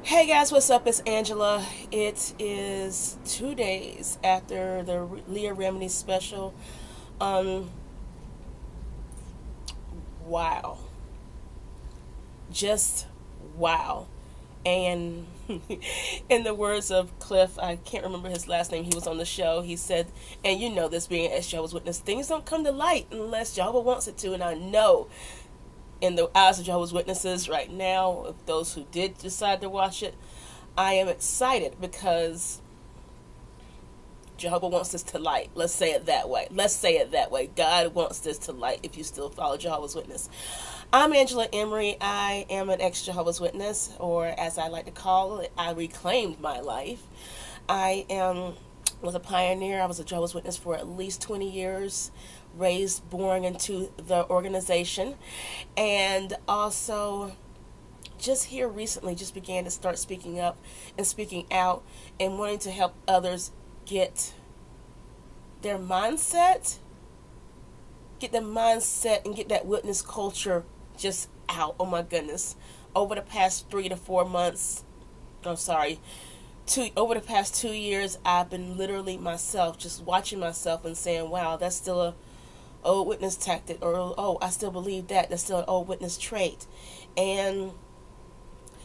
Hey guys, what's up? It's Angela. It is 2 days after the Leah Remini special. Um, wow. Just wow. And in the words of Cliff, I can't remember his last name, he was on the show, he said, and you know this being ex-Jehovah's Witness, things don't come to light unless Jehovah wants it to, and I know in the eyes of Jehovah's Witnesses right now, of those who did decide to watch it, I am excited because Jehovah wants this to light. Let's say it that way. Let's say it that way. God wants this to light if you still follow Jehovah's Witness. I'm Angela Emery. I am an ex-Jehovah's Witness, or as I like to call it, I reclaimed my life. I was a pioneer. I was a Jehovah's Witness for at least 20 years, raised, born into the organization, and also just here recently just began to start speaking up and speaking out and wanting to help others get their mindset, and get that witness culture just out. Oh my goodness. Over the past 3 to 4 months, over the past 2 years, I've been literally myself, just watching myself and saying, wow, that's still a old witness tactic, or oh, I still believe that's still an old witness trait. And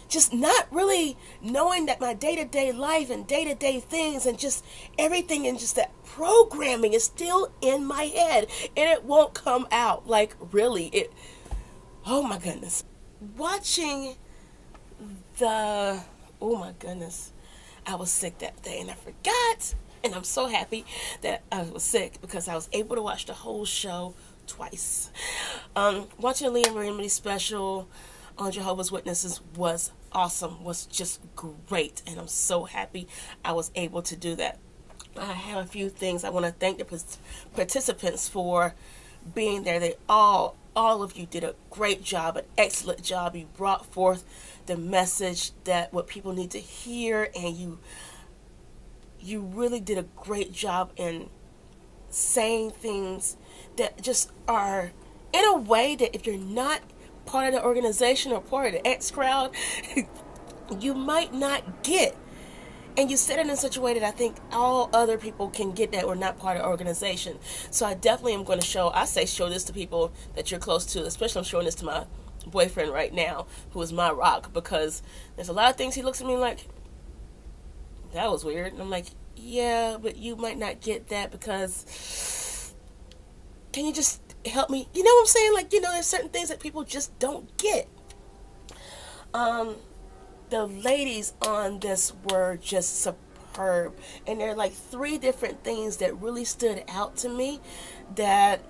just not really knowing that my day-to-day life and day-to-day things and just everything and just that programming is still in my head and it won't come out. Like, really, oh my goodness. Watching oh my goodness, I was sick that day and I forgot, and I'm so happy that I was sick because I was able to watch the whole show twice. Watching Leah Remini special on Jehovah's Witnesses was awesome, was just great, and I'm so happy I was able to do that. I have a few things I want to thank the participants for being there. They all of you did a great job, an excellent job. You brought forth the message that what people need to hear, and you really did a great job in saying things that just are in a way that if you're not part of the organization or part of the X crowd, you might not get. And you said it in such a way that I think all other people can get that we're not part of the organization. So I definitely am going to show this to people that you're close to, especially I'm showing this to my boyfriend right now, who is my rock, because there's a lot of things he looks at me like, that was weird. And I'm like, yeah, but you might not get that because, can you just help me? You know what I'm saying? Like, there's certain things that people just don't get. The ladies on this were just superb, and there are like 3 different things that really stood out to me that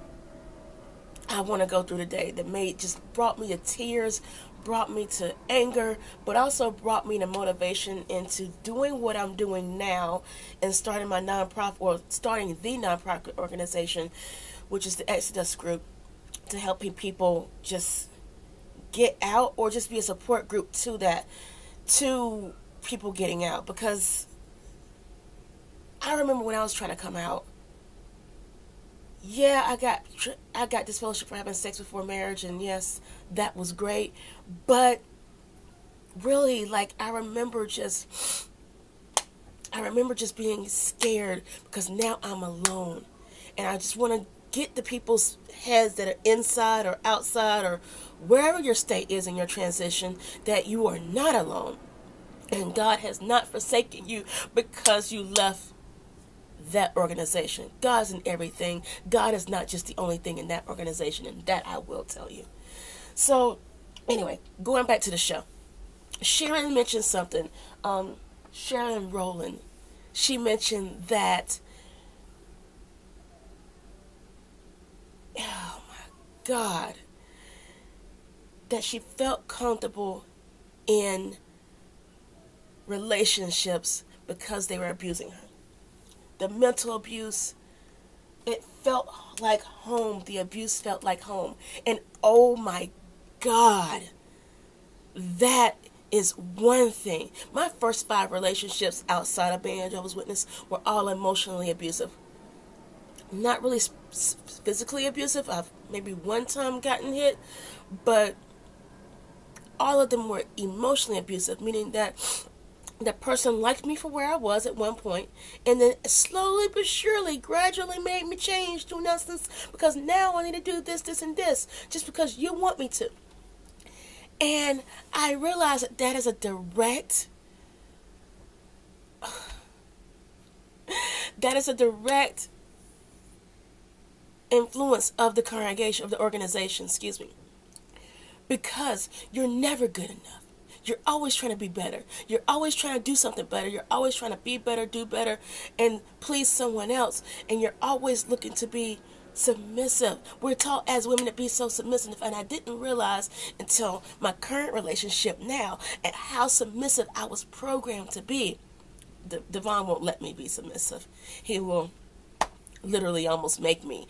I want to go through today, that just brought me to tears, brought me to anger, but also brought me to motivation into doing what I'm doing now and starting my nonprofit, or starting the nonprofit organization, which is the Exodus group, to helping people just get out, or just be a support group to people getting out. Because I remember when I was trying to come out, yeah, I got disfellowship for having sex before marriage, and yes, that was great, but really, like, I remember just being scared because now I'm alone, and I just want to get the people's heads that are inside or outside or wherever your state is in your transition, that you are not alone, and God has not forsaken you because you left that organization. God's in everything. God is not just the only thing in that organization, and that I will tell you. So anyway, going back to the show, Sharon mentioned something. Sharon Rowland, she mentioned that, oh my God, that she felt comfortable in relationships because they were abusing her. The mental abuse, it felt like home. The abuse felt like home. And oh my God, that is one thing. My first 5 relationships outside of being a Jehovah's Witness were all emotionally abusive. Not really physically abusive. I've maybe one time gotten hit, but all of them were emotionally abusive, meaning that the person liked me for where I was at one point, and then slowly but surely, gradually made me change, do nonsense, because now I need to do this, this, and this, just because you want me to. And I realized that that is a direct, influence of the congregation, of the organization, excuse me. Because you're never good enough. You're always trying to be better. You're always trying to do something better. You're always trying to be better, do better, and please someone else. And you're always looking to be submissive. We're taught as women to be so submissive, and I didn't realize until my current relationship now at how submissive I was programmed to be. Devon won't let me be submissive. He will literally almost make me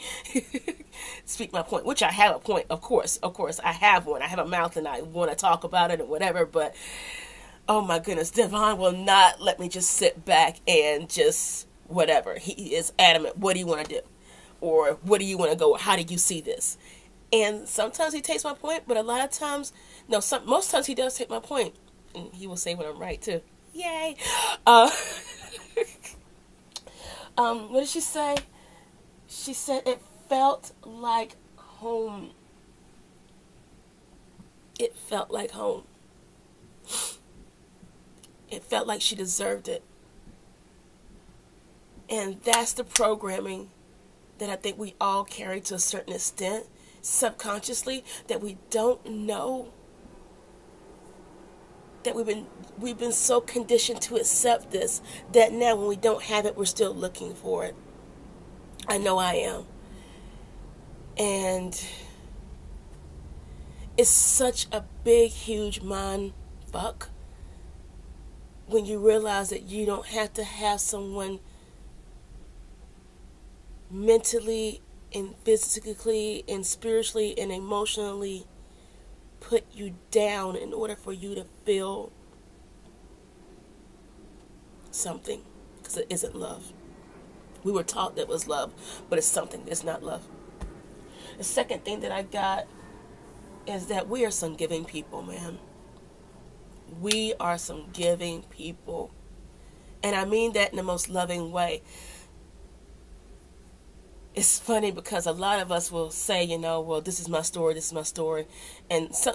speak my point, which I have a point, of course I have one. I have a mouth and I want to talk about it and whatever, but oh my goodness, Devon will not let me just sit back and just whatever. He is adamant. What do you want to do? Or what do you want to go? How do you see this? And sometimes he takes my point, but a lot of times, no, most times he does take my point, and he will say when I'm right too. Yay! What did she say? She said it felt like home. It felt like home. It felt like she deserved it. And that's the programming that I think we all carry to a certain extent, subconsciously, that we don't know. That we've been so conditioned to accept this that now when we don't have it, we're still looking for it. I know I am. And it's such a big, huge mind fuck when you realize that you don't have to have someone mentally and physically and spiritually and emotionally put you down in order for you to feel something, because it isn't love. We were taught that was love, but it's something that's not love. The second thing that I got is that we are some giving people, man. We are some giving people. And I mean that in the most loving way. It's funny because a lot of us will say, well, this is my story, this is my story. And so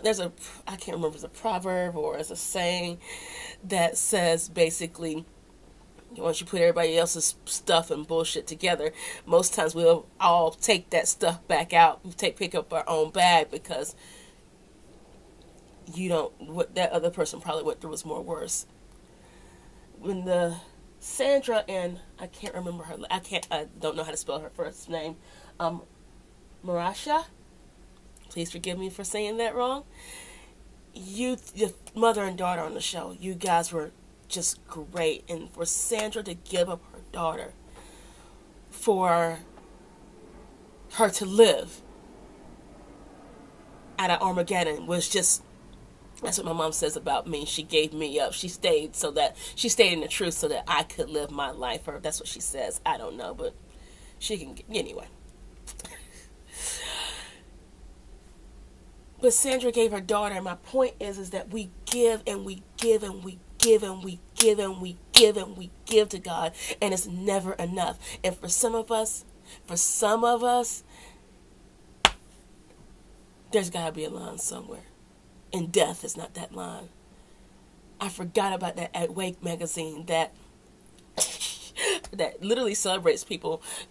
I can't remember if it's a proverb or it's a saying that says basically, once you put everybody else's stuff and bullshit together, most times we'll all take that stuff back out. Pick up our own bag because what that other person probably went through was more worse. When Sandra and I can't remember her. I don't know how to spell her first name. Moriah. Please forgive me for saying that wrong. The mother and daughter on the show. You guys were just great, and for Sandra to give up her daughter for her to live out of Armageddon was just. That's what my mom says about me. She gave me up. She stayed in the truth so that I could live my life. Or that's what she says. I don't know, but she can anyway. But Sandra gave her daughter, and my point is that we give and we give and we give and we give and we give and we give to God, and it's never enough. And for some of us, there's got to be a line somewhere. And death is not that line. I forgot about that at Wake magazine that literally celebrates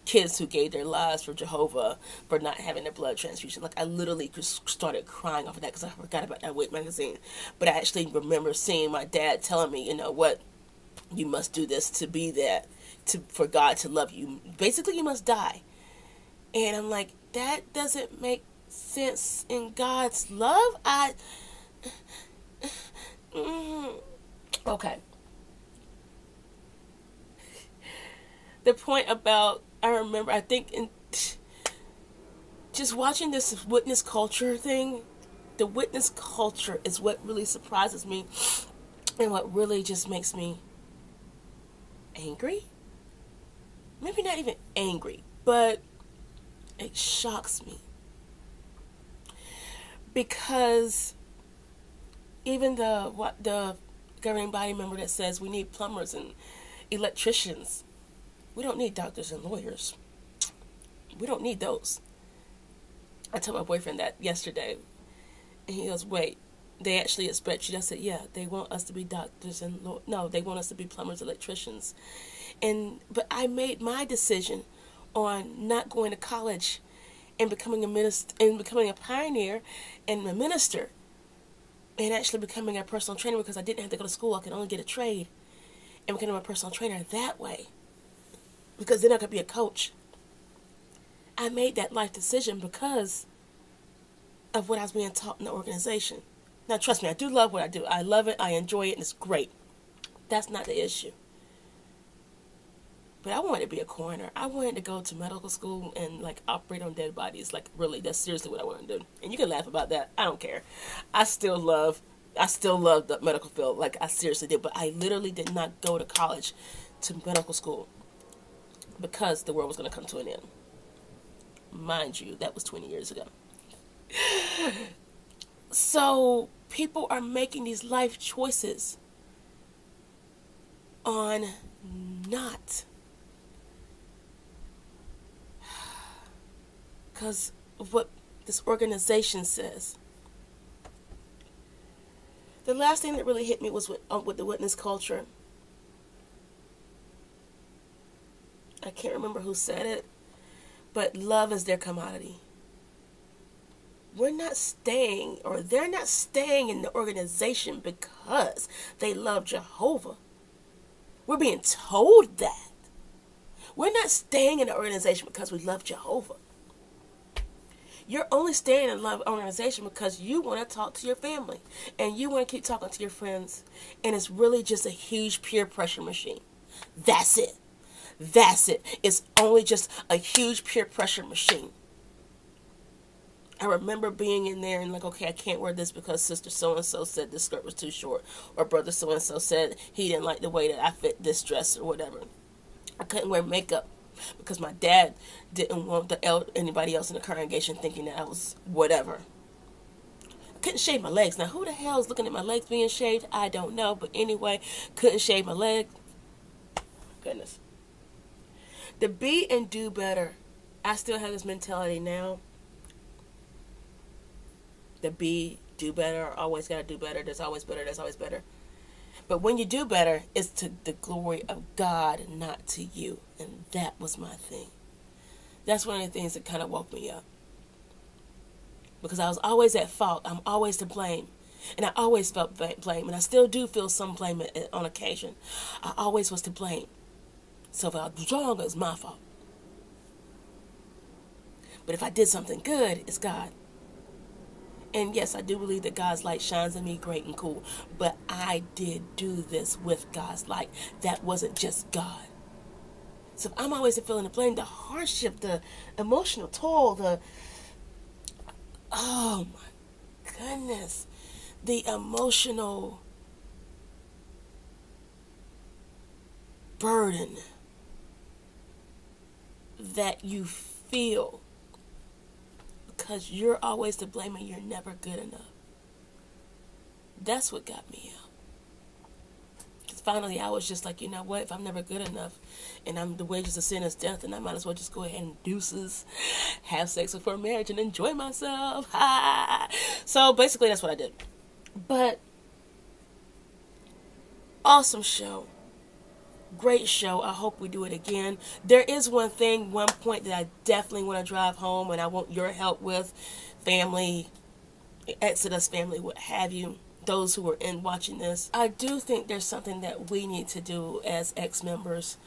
kids who gave their lives for Jehovah for not having their blood transfusion. Like I literally just started crying off of that because I forgot about that Wake magazine. But I actually remember seeing my dad telling me, you must do this to be that, for God to love you. Basically, you must die. And I'm like, that doesn't make sense in God's love. Okay. The point about, I think in just watching this witness culture thing, the witness culture is what really surprises me and what really just makes me angry. Maybe not even angry, but it shocks me. Because Even the governing body member that says we need plumbers and electricians. We don't need doctors and lawyers. We don't need those. I told my boyfriend that yesterday. And he goes, wait, they actually expect you. I said, yeah, they want us to be doctors and no, they want us to be plumbers, electricians. But I made my decision on not going to college and becoming a minister and becoming a pioneer and a minister and actually becoming a personal trainer because I didn't have to go to school. I could only get a trade and becoming a personal trainer that way because then I could be a coach. I made that life decision because of what I was being taught in the organization. Now, trust me, I do love what I do. I love it. I enjoy it, and it's great. That's not the issue. But I wanted to be a coroner. I wanted to go to medical school and, like, operate on dead bodies. Like, really, that's seriously what I want to do. And you can laugh about that. I don't care. I still love the medical field. Like, I seriously did. But I literally did not go to college, to medical school, because the world was going to come to an end. Mind you, that was 20 years ago. So, people are making these life choices on not because of what this organization says. The last thing that really hit me was with the witness culture. I can't remember who said it, but love is their commodity. We're not staying, or they're not staying in the organization because they love Jehovah. We're being told that. We're not staying in the organization because we love Jehovah. You're only staying in a love organization because you want to talk to your family and you want to keep talking to your friends, and it's really just a huge peer pressure machine. That's it. That's it. It's only just a huge peer pressure machine. I remember being in there and like, okay, I can't wear this because sister so-and-so said this skirt was too short, or brother so-and-so said he didn't like the way that I fit this dress or whatever. I couldn't wear makeup because my dad didn't want anybody else in the congregation thinking that I was whatever. I couldn't shave my legs. Now, who the hell is looking at my legs being shaved? I don't know. But anyway, couldn't shave my leg. Goodness. The be and do better. I still have this mentality now. The be, do better, always got to do better. There's always better. There's always better. But when you do better, it's to the glory of God, not to you. And that was my thing. That's one of the things that kind of woke me up. Because I was always at fault. I'm always to blame. And I always felt blame. And I still do feel some blame on occasion. I always was to blame. So if I was wrong, it's my fault. But if I did something good, it's God. And yes, I do believe that God's light shines in me, great and cool. But I did do this with God's light. That wasn't just God. So if I'm always feeling the blame, the hardship, the emotional toll, oh my goodness, the emotional burden that you feel because you're always to blame and you're never good enough. That's what got me out. Because finally I was just like, you know what, if I'm never good enough and the wages of sin is death, then I might as well just go ahead and deuces, have sex before marriage and enjoy myself. So basically that's what I did. But awesome show. Great show. I hope we do it again. There is one point that I definitely want to drive home and I want your help with. Family, Exodus family, what have you. Those who are in watching this. I do think there's something that we need to do as ex-members.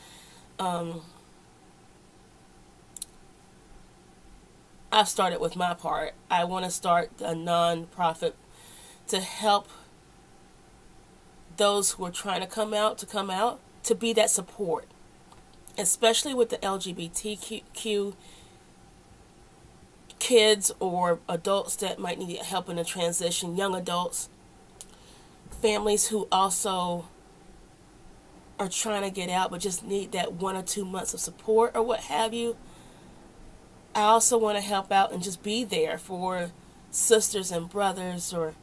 I've started with my part. I want to start a non-profit to help those who are trying to come out, to be that support, especially with the LGBTQ kids or adults that might need help in a transition, young adults, families who also are trying to get out but just need that 1 or 2 months of support or what have you. I also want to help out and just be there for sisters and brothers or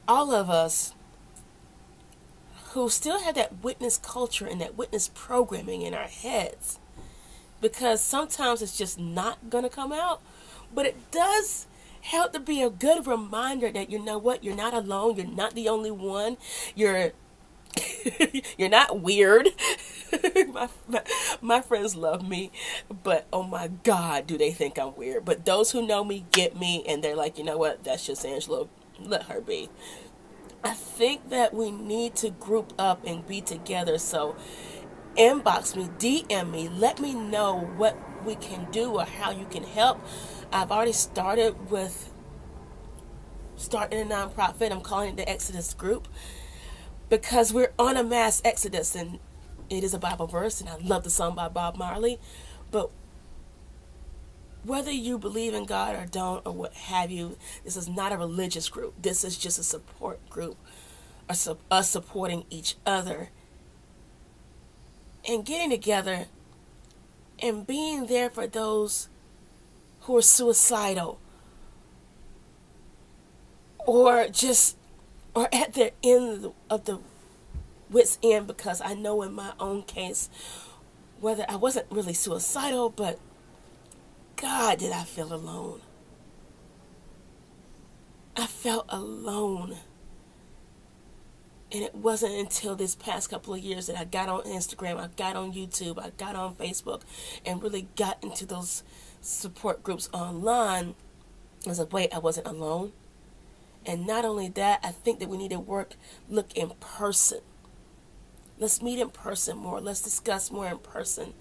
all of us who still have that witness culture and that witness programming in our heads, because sometimes it's just not going to come out, but it does help to be a good reminder that, you know what, you're not alone, you're not the only one, you're you're not weird. my friends love me, but oh my God, do they think I'm weird. But those who know me get me, and they're like, you know what, that's just Angela, let her be. I think that we need to group up and be together. So inbox me, DM me, let me know what we can do or how you can help. I've already starting a nonprofit. I'm calling it the Exodus Group, because we're on a mass exodus, and it is a Bible verse, and I love the song by Bob Marley. But whether you believe in God or don't, or what have you, this is not a religious group. This is just a support group, us supporting each other and getting together and being there for those who are suicidal or at the end of the wit's end. Because I know in my own case, whether I wasn't really suicidal, but God, did I feel alone. I felt alone. And it wasn't until this past couple of years that I got on Instagram, I got on YouTube, I got on Facebook, and really got into those support groups online. I was like, wait, I wasn't alone. And not only that, I think that we need to look in person. Let's meet in person more. Let's discuss more in person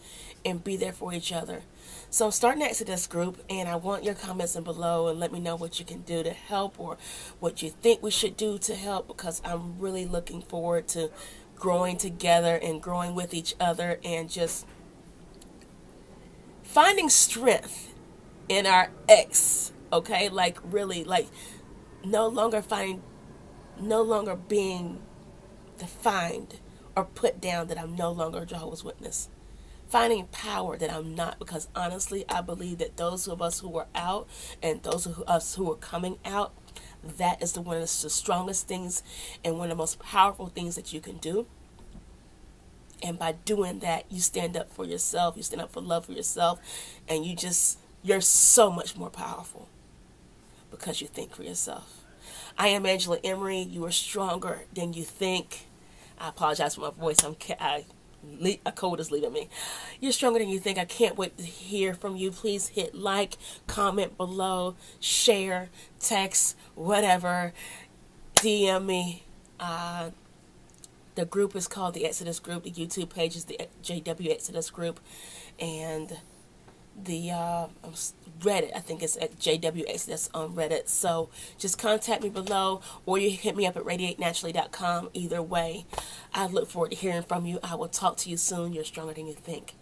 and be there for each other. So I'm starting the Exodus group, and I want your comments in below, and let me know what you can do to help or what you think we should do to help, because I'm really looking forward to growing together and growing with each other and just finding strength in our ex, okay? Like really, like no longer being defined or put down that I'm no longer a Jehovah's Witness. Finding power that I'm not, because honestly, I believe that those of us who are out and those of us who are coming out, that is one of the strongest things and one of the most powerful things that you can do. And by doing that, you stand up for yourself, you stand up for love for yourself, and you're so much more powerful because you think for yourself. I am Angela Emery. You are stronger than you think. I apologize for my voice. A cold is leaving me. You're stronger than you think. I can't wait to hear from you. Please hit like, comment below, share, text, whatever. DM me. The group is called the Exodus Group. The YouTube page is the JW Exodus Group. And the Reddit, I think it's at JW Exodus on Reddit. So just contact me below, or you hit me up at radiatenaturally.com. Either way, I look forward to hearing from you. I will talk to you soon. You're stronger than you think.